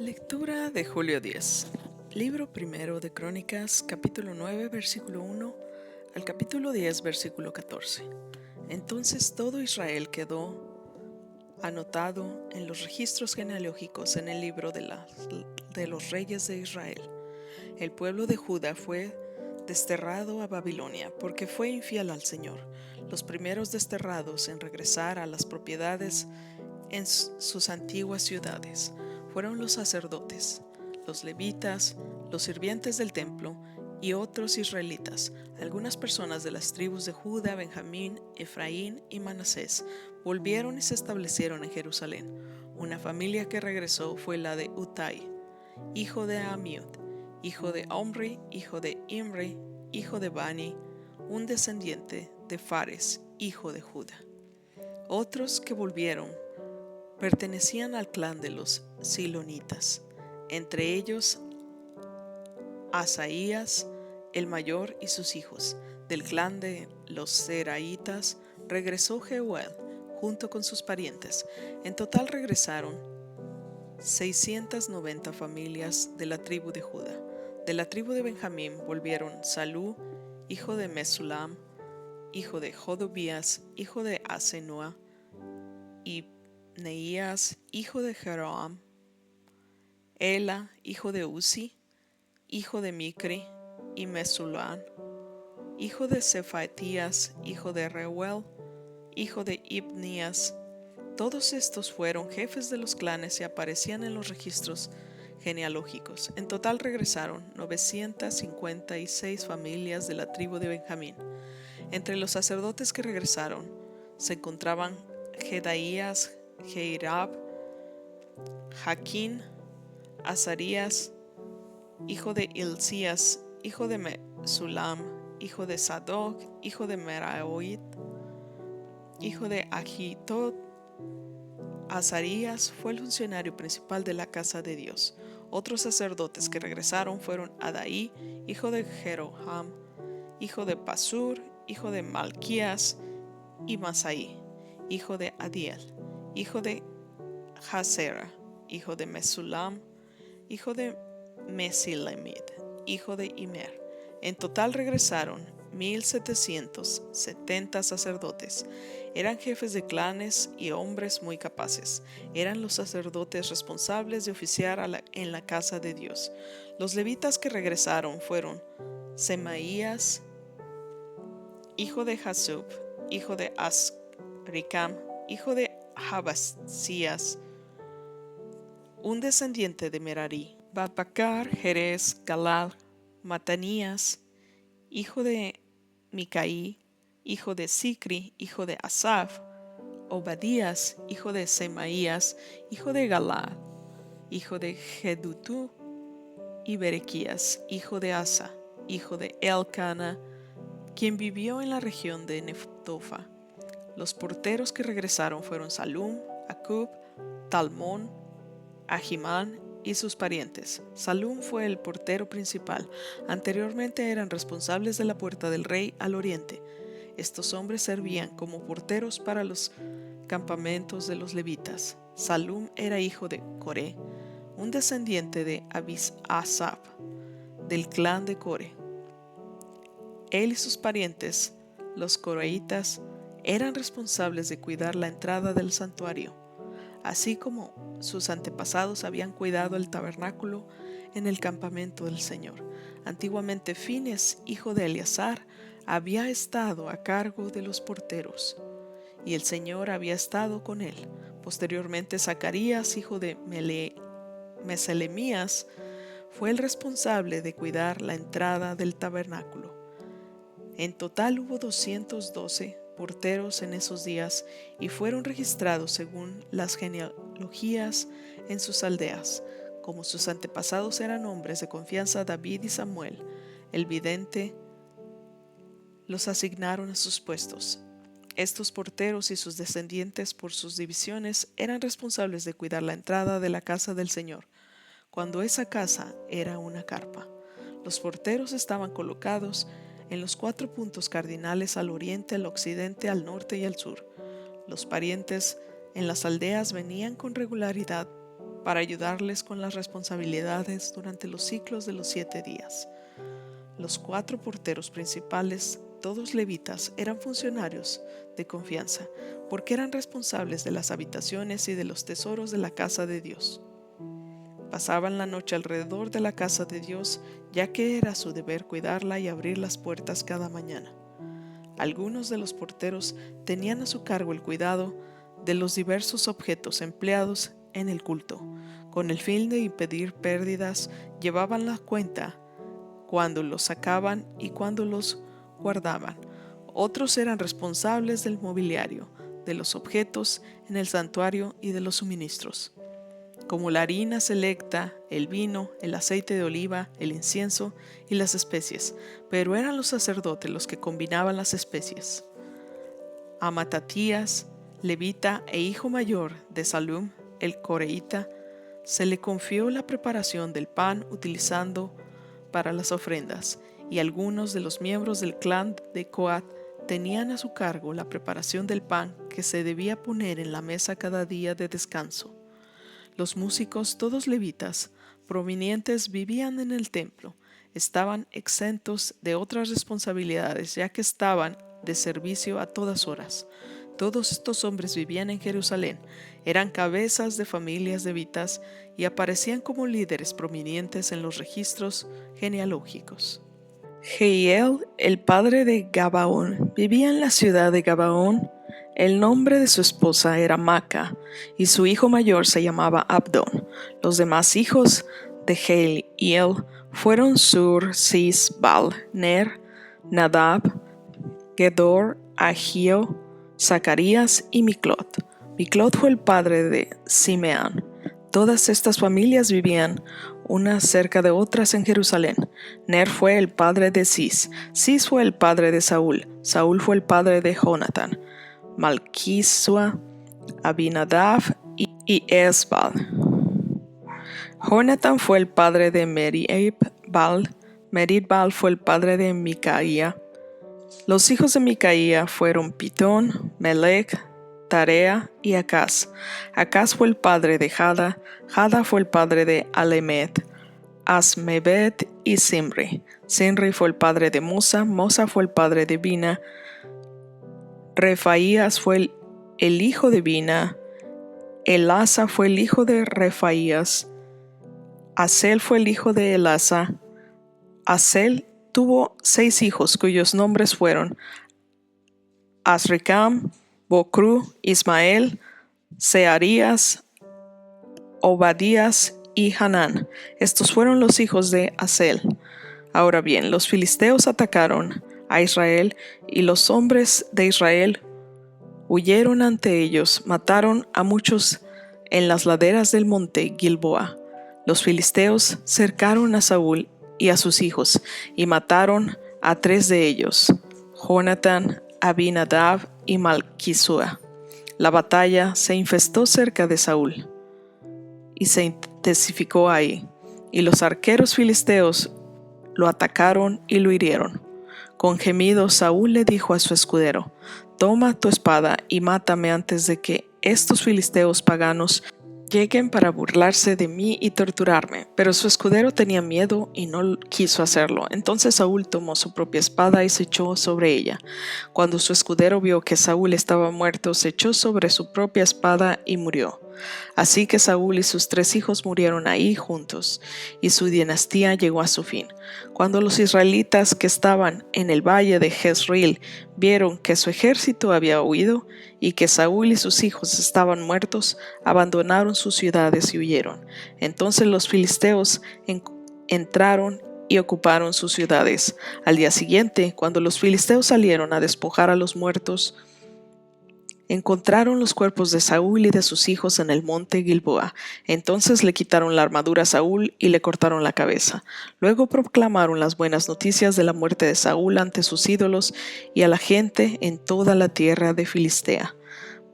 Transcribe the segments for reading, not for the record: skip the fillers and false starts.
Lectura de Julio 10. Libro primero de Crónicas, capítulo 9, versículo 1 al capítulo 10, versículo 14. Entonces todo Israel quedó anotado en los registros genealógicos en el libro de los reyes de Israel. El pueblo de Judá fue desterrado a Babilonia porque fue infiel al Señor. Los primeros desterrados en regresar a las propiedades en sus antiguas ciudades fueron los sacerdotes, los levitas, los sirvientes del templo y otros israelitas. Algunas personas de las tribus de Judá, Benjamín, Efraín y Manasés volvieron y se establecieron en Jerusalén. Una familia que regresó fue la de Utai, hijo de Amiud, hijo de Omri, hijo de Imri, hijo de Bani, un descendiente de Fares, hijo de Judá. Otros que volvieron pertenecían al clan de los silonitas, entre ellos Asaías el mayor y sus hijos. Del clan de los seraitas regresó Jeuel junto con sus parientes. En total regresaron 690 familias de la tribu de Judá. De la tribu de Benjamín volvieron Salú, hijo de Mesulam, hijo de Jodobías, hijo de Asenua, y Neías, hijo de Jeroam, Ela, hijo de Uzi, hijo de Micri, y Mesulán, hijo de Cefatías, hijo de Reuel, hijo de Ibnías. Todos estos fueron jefes de los clanes y aparecían en los registros genealógicos. En total regresaron 956 familias de la tribu de Benjamín. Entre los sacerdotes que regresaron se encontraban Jedaías, Jeirab, Jaquín, Azarías, hijo de Hilcías, hijo de Mesulam, hijo de Sadoc, hijo de Meraoit, hijo de Agitod. Azarías fue el funcionario principal de la casa de Dios. Otros sacerdotes que regresaron fueron Adaí, hijo de Jeroham, hijo de Pasur, hijo de Malquías, y Masaí, hijo de Adiel, hijo de Jasera, hijo de Mesulam, hijo de Mesilemid, hijo de Imer. En total regresaron 1770 sacerdotes. Eran jefes de clanes y hombres muy capaces. Eran los sacerdotes responsables de oficiar en la casa de Dios. Los levitas que regresaron fueron Semaías, hijo de Jasub, hijo de Asricam, hijo de Jabasías, un descendiente de Merari, Babacar, Jerez, Galal, Matanías, hijo de Micaí, hijo de Sicri, hijo de Asaf, Obadías, hijo de Semaías, hijo de Galal, hijo de Jedutú, y Berequías, hijo de Asa, hijo de Elcana, quien vivió en la región de Neftofa. Los porteros que regresaron fueron Salum, Acub, Talmón, Ahimán y sus parientes. Salum fue el portero principal. Anteriormente eran responsables de la puerta del rey al oriente. Estos hombres servían como porteros para los campamentos de los levitas. Salum era hijo de Coré, un descendiente de Abisasaf, del clan de Coré. Él y sus parientes, los coreitas, eran responsables de cuidar la entrada del santuario, así como sus antepasados habían cuidado el tabernáculo en el campamento del Señor. Antiguamente Fines, hijo de Eleazar, había estado a cargo de los porteros, y el Señor había estado con él. Posteriormente Zacarías, hijo de Meselemías, fue el responsable de cuidar la entrada del tabernáculo. En total hubo 212 porteros en esos días y fueron registrados según las genealogías en sus aldeas. Como sus antepasados eran hombres de confianza, David y Samuel, el vidente, los asignaron a sus puestos. Estos porteros y sus descendientes por sus divisiones eran responsables de cuidar la entrada de la casa del Señor, cuando esa casa era una carpa. Los porteros estaban colocados en los 4 puntos cardinales al oriente, al occidente, al norte y al sur. Los parientes en las aldeas venían con regularidad para ayudarles con las responsabilidades durante los ciclos de los 7 días. Los 4 porteros principales, todos levitas, eran funcionarios de confianza, porque eran responsables de las habitaciones y de los tesoros de la casa de Dios. Pasaban la noche alrededor de la casa de Dios, ya que era su deber cuidarla y abrir las puertas cada mañana. Algunos de los porteros tenían a su cargo el cuidado de los diversos objetos empleados en el culto. Con el fin de impedir pérdidas, llevaban la cuenta cuando los sacaban y cuando los guardaban. Otros eran responsables del mobiliario, de los objetos en el santuario y de los suministros, como la harina selecta, el vino, el aceite de oliva, el incienso y las especies, pero eran los sacerdotes los que combinaban las especies. A Matatías, levita e hijo mayor de Salum, el coreíta, se le confió la preparación del pan utilizando para las ofrendas, y algunos de los miembros del clan de Coat tenían a su cargo la preparación del pan que se debía poner en la mesa cada día de descanso. Los músicos, todos levitas, provenientes, vivían en el templo, estaban exentos de otras responsabilidades, ya que estaban de servicio a todas horas. Todos estos hombres vivían en Jerusalén, eran cabezas de familias levitas y aparecían como líderes prominentes en los registros genealógicos. Jehiel, el padre de Gabaón, vivía en la ciudad de Gabaón. El nombre de su esposa era Maca, y su hijo mayor se llamaba Abdón. Los demás hijos de Jehiel fueron Sur, Cis, Baal, Ner, Nadab, Gedor, Ahio, Zacarías y Miclot. Miclot fue el padre de Simeán. Todas estas familias vivían unas cerca de otras en Jerusalén. Ner fue el padre de Cis. Cis fue el padre de Saúl. Saúl fue el padre de Jonatán, Malquisua, Abinadab y Esbal. Jonatán fue el padre de Merib-Baal. Merib-Baal fue el padre de Micaía. Los hijos de Micaía fueron Pitón, Melec, Tarea y Acaz. Acaz fue el padre de Jada. Jada fue el padre de Alemet, Asmebet y Simri. Simri fue el padre de Mosa. Mosa fue el padre de Bina. Refaías fue el hijo de Bina. Elasa fue el hijo de Refaías. Asel fue el hijo de Elasa. Asel tuvo 6 hijos cuyos nombres fueron Azricam, Bocru, Ismael, Searías, Obadías y Hanán. Estos fueron los hijos de Asel. Ahora bien, los filisteos atacaron a Israel y los hombres de Israel huyeron ante ellos, mataron a muchos en las laderas del monte Gilboa. Los filisteos cercaron a Saúl y a sus hijos y mataron a 3 de ellos, Jonatán, Abinadab y Malquisua. La batalla se infestó cerca de Saúl y se intensificó ahí, y los arqueros filisteos lo atacaron y lo hirieron. Con gemidos Saúl le dijo a su escudero: «Toma tu espada y mátame antes de que estos filisteos paganos lleguen para burlarse de mí y torturarme». Pero su escudero tenía miedo y no quiso hacerlo. Entonces Saúl tomó su propia espada y se echó sobre ella. Cuando su escudero vio que Saúl estaba muerto, se echó sobre su propia espada y murió. Así que Saúl y sus 3 hijos murieron ahí juntos, y su dinastía llegó a su fin. Cuando los israelitas que estaban en el valle de Jezreel vieron que su ejército había huido y que Saúl y sus hijos estaban muertos, abandonaron sus ciudades y huyeron. Entonces los filisteos entraron y ocuparon sus ciudades. Al día siguiente, cuando los filisteos salieron a despojar a los muertos, encontraron los cuerpos de Saúl y de sus hijos en el monte Gilboa. Entonces le quitaron la armadura a Saúl y le cortaron la cabeza. Luego proclamaron las buenas noticias de la muerte de Saúl ante sus ídolos y a la gente en toda la tierra de Filistea.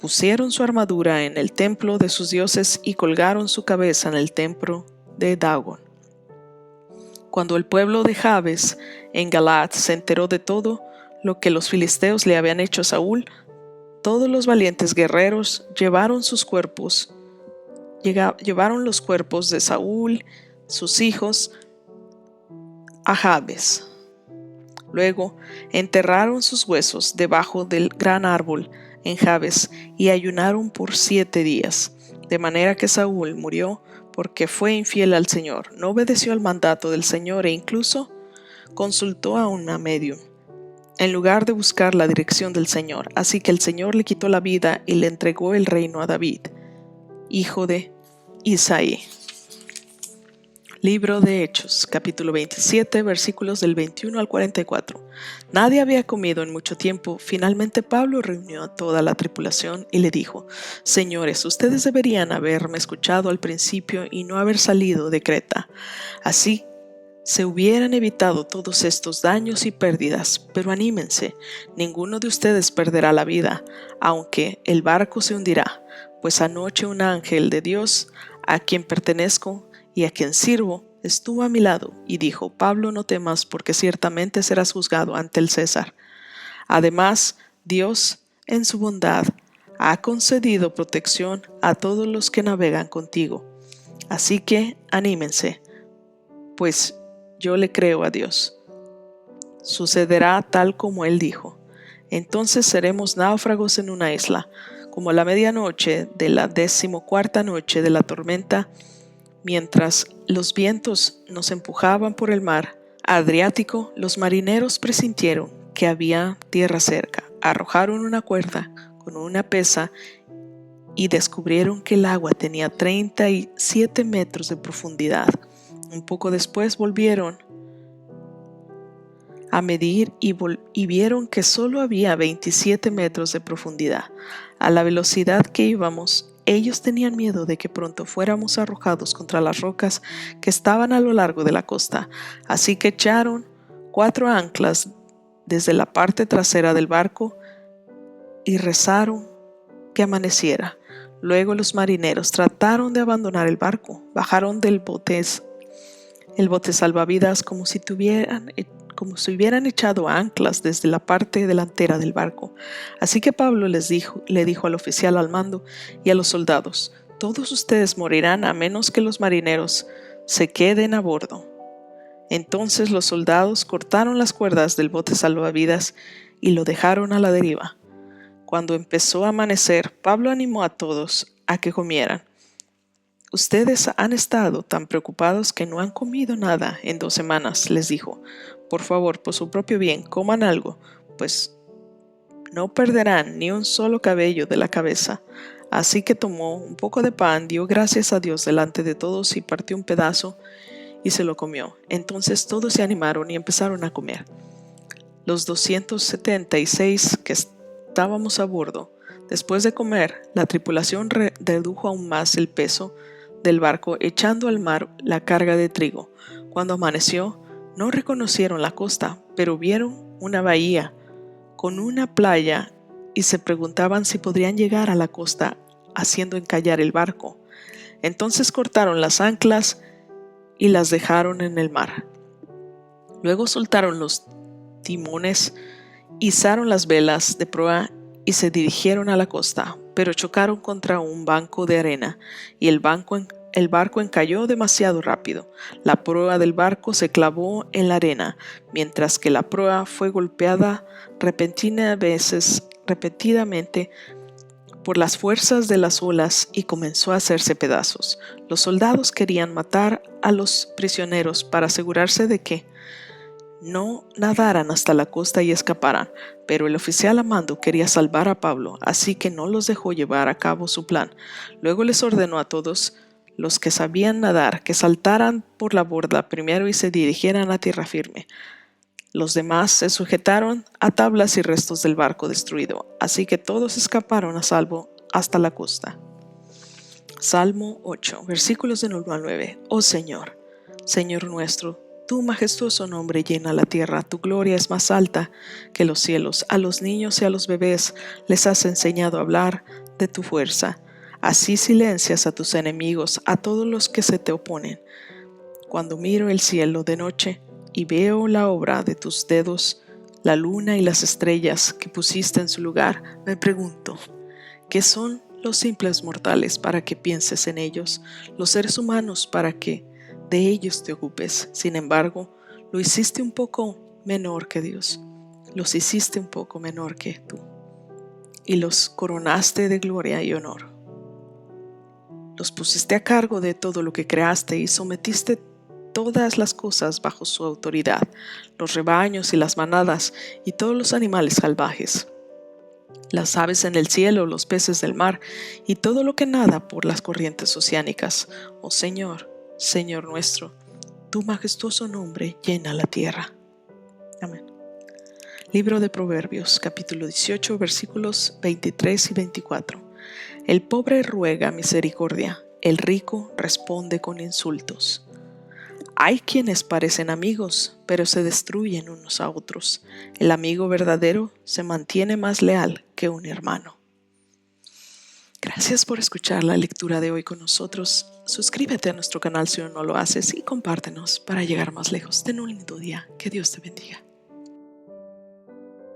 Pusieron su armadura en el templo de sus dioses y colgaron su cabeza en el templo de Dagón. Cuando el pueblo de Jabes en Galaad se enteró de todo lo que los filisteos le habían hecho a Saúl, todos los valientes guerreros llevaron sus cuerpos llevaron los cuerpos de Saúl, sus hijos, a Jabes. Luego enterraron sus huesos debajo del gran árbol en Jabes y ayunaron por 7 días. De manera que Saúl murió porque fue infiel al Señor, no obedeció al mandato del Señor e incluso consultó a una medium en lugar de buscar la dirección del Señor. Así que el Señor le quitó la vida y le entregó el reino a David, hijo de Isaí. Libro de Hechos, capítulo 27, versículos del 21 al 44. Nadie había comido en mucho tiempo. Finalmente Pablo reunió a toda la tripulación y le dijo: Señores, ustedes deberían haberme escuchado al principio y no haber salido de Creta. Así se hubieran evitado todos estos daños y pérdidas. Pero anímense, ninguno de ustedes perderá la vida, aunque el barco se hundirá. Pues anoche un ángel de Dios, a quien pertenezco y a quien sirvo, estuvo a mi lado y dijo: Pablo, no temas, porque ciertamente serás juzgado ante el César. Además, Dios, en su bondad, ha concedido protección a todos los que navegan contigo. Así que anímense, pues yo le creo a Dios. Sucederá tal como Él dijo. Entonces seremos náufragos en una isla, como a la medianoche de la 14ª noche de la tormenta. Mientras los vientos nos empujaban por el mar Adriático, los marineros presintieron que había tierra cerca. Arrojaron una cuerda con una pesa y descubrieron que el agua tenía 37 metros de profundidad. Un poco después volvieron a medir y vieron que solo había 27 metros de profundidad. A la velocidad que íbamos, ellos tenían miedo de que pronto fuéramos arrojados contra las rocas que estaban a lo largo de la costa. Así que echaron 4 anclas desde la parte trasera del barco y rezaron que amaneciera. Luego los marineros trataron de abandonar el barco. Bajaron del bote salvavidas como si hubieran echado anclas desde la parte delantera del barco. Así que Pablo le dijo al oficial al mando y a los soldados: todos ustedes morirán a menos que los marineros se queden a bordo. Entonces los soldados cortaron las cuerdas del bote salvavidas y lo dejaron a la deriva. Cuando empezó a amanecer, Pablo animó a todos a que comieran. Ustedes han estado tan preocupados que no han comido nada en 2 semanas, les dijo. Por favor, por su propio bien, coman algo, pues no perderán ni un solo cabello de la cabeza. Así que tomó un poco de pan, dio gracias a Dios delante de todos y partió un pedazo y se lo comió. Entonces todos se animaron y empezaron a comer. Los 276 que estábamos a bordo, después de comer, la tripulación redujo aún más el peso del barco, echando al mar la carga de trigo. Cuando amaneció, no reconocieron la costa, pero vieron una bahía con una playa y se preguntaban si podrían llegar a la costa haciendo encallar el barco. Entonces cortaron las anclas y las dejaron en el mar. Luego soltaron los timones, izaron las velas de proa y se dirigieron a la costa, pero chocaron contra un banco de arena y el barco encalló demasiado rápido. La proa del barco se clavó en la arena, mientras que la proa fue golpeada repetidamente por las fuerzas de las olas y comenzó a hacerse pedazos. Los soldados querían matar a los prisioneros para asegurarse de que no nadaran hasta la costa y escaparan, pero el oficial a mando quería salvar a Pablo, así que no los dejó llevar a cabo su plan. Luego les ordenó a todos los que sabían nadar que saltaran por la borda primero y se dirigieran a tierra firme. Los demás se sujetaron a tablas y restos del barco destruido, así que todos escaparon a salvo hasta la costa. Salmo 8, versículos del 1 al 9. Oh Señor, Señor nuestro, tu majestuoso nombre llena la tierra, tu gloria es más alta que los cielos. A los niños y a los bebés les has enseñado a hablar de tu fuerza. Así silencias a tus enemigos, a todos los que se te oponen. Cuando miro el cielo de noche y veo la obra de tus dedos, la luna y las estrellas que pusiste en su lugar, me pregunto, ¿qué son los simples mortales para que pienses en ellos, los seres humanos para que de ellos te ocupes. Sin embargo, lo hiciste un poco menor que Dios, los hiciste un poco menor que tú, y los coronaste de gloria y honor. Los pusiste a cargo de todo lo que creaste y sometiste todas las cosas bajo su autoridad, los rebaños y las manadas y todos los animales salvajes, las aves en el cielo, los peces del mar y todo lo que nada por las corrientes oceánicas. Oh Señor, Señor nuestro, tu majestuoso nombre llena la tierra. Amén. Libro de Proverbios, capítulo 18, versículos 23 y 24. El pobre ruega misericordia, el rico responde con insultos. Hay quienes parecen amigos, pero se destruyen unos a otros. El amigo verdadero se mantiene más leal que un hermano. Gracias por escuchar la lectura de hoy con nosotros. Suscríbete a nuestro canal si aún no lo haces y compártenos para llegar más lejos. Ten un lindo día. Que Dios te bendiga.